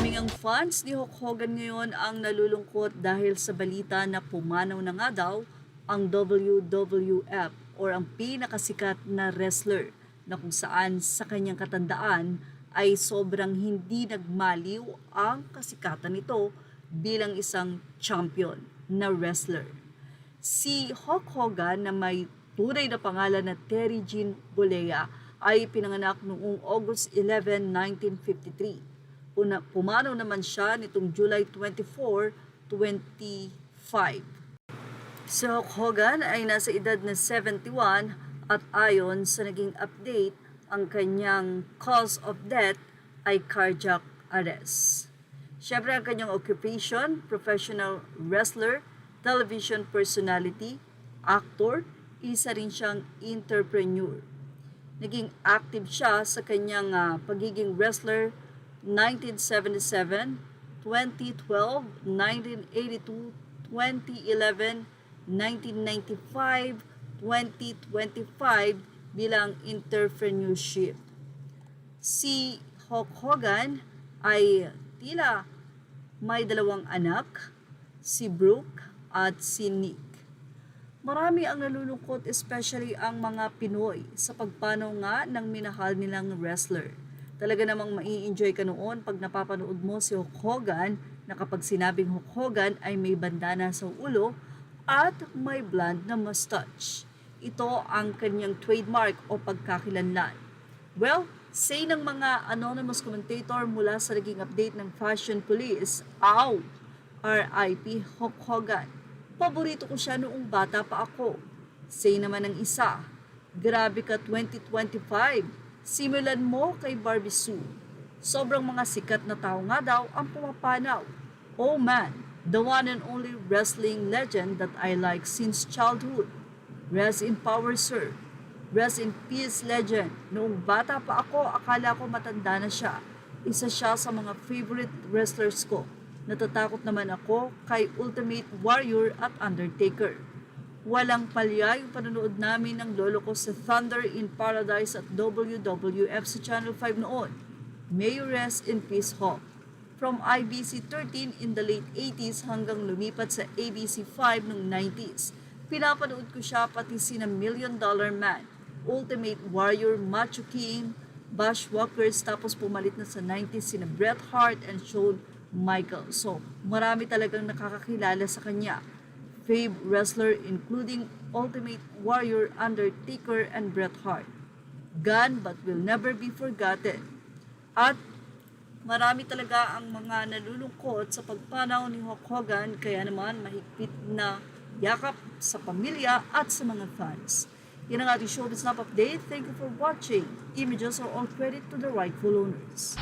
Maraming ang fans ni Hulk Hogan ngayon ang nalulungkot dahil sa balita na pumanaw na nga daw ang WWF or ang pinakasikat na wrestler na kung saan sa kanyang katandaan ay sobrang hindi nagmaliw ang kasikatan nito bilang isang champion na wrestler. Si Hulk Hogan na may tunay na pangalan na Terry Gene Bollea ay pinanganak noong August 11, 1953. Pumanaw naman siya nitong July 24, 25. Si Hulk Hogan ay nasa edad na 71 at ayon sa naging update, ang kanyang cause of death ay cardiac arrest. Siyempre ang kanyang occupation, professional wrestler, television personality, actor, isa rin siyang entrepreneur. Naging active siya sa kanyang pagiging wrestler 1977, 2012, 1982, 2011, 1995, 2025 bilang entrepreneurship. Si Hulk Hogan ay tila may dalawang anak, si Brooke at si Nick. Marami ang nalulungkot, especially ang mga Pinoy sa pagpanaw nga ng minahal nilang wrestler. Talaga namang mai-enjoy ka noon pag napapanood mo si Hulk Hogan na kapag sinabing Hulk Hogan ay may bandana sa ulo at may blonde na mustache. Ito ang kanyang trademark o pagkakilanlan. Well, say ng mga anonymous commentator mula sa naging update ng Fashion Police, "Ow! R.I.P. Hulk Hogan. Paborito ko siya noong bata pa ako." Say naman ng isa, "Grabe ka 2025. Simulan mo kay Barbie Sue. Sobrang mga sikat na tao nga daw ang pumapanaw. Oh man, the one and only wrestling legend that I like since childhood. Rest in power, sir. Rest in peace, legend. Noong bata pa ako, akala ko matanda na siya. Isa siya sa mga favorite wrestlers ko. Natatakot naman ako kay Ultimate Warrior at Undertaker. Walang palya yung panonood namin ng lolo ko sa Thunder in Paradise at WWF sa Channel 5 noon. May you rest in peace, Hulk." From IBC 13 in the late 80s hanggang lumipat sa ABC 5 noong 90s. Pinapanood ko siya pati sina Million Dollar Man, Ultimate Warrior, Macho King, Bushwhackers, tapos pumalit na sa 90s sina Bret Hart and Shawn Michaels. So, marami talagang nakakakilala sa kanya. Fave wrestler including Ultimate Warrior, Undertaker, and Bret Hart. Gone but will never be forgotten. At marami talaga ang mga nalulungkot sa pagpanaw ni Hulk Hogan, kaya naman mahigpit na yakap sa pamilya at sa mga fans. Yan ang ating showbiz snap update. Thank you for watching. Images are all credit to the rightful owners.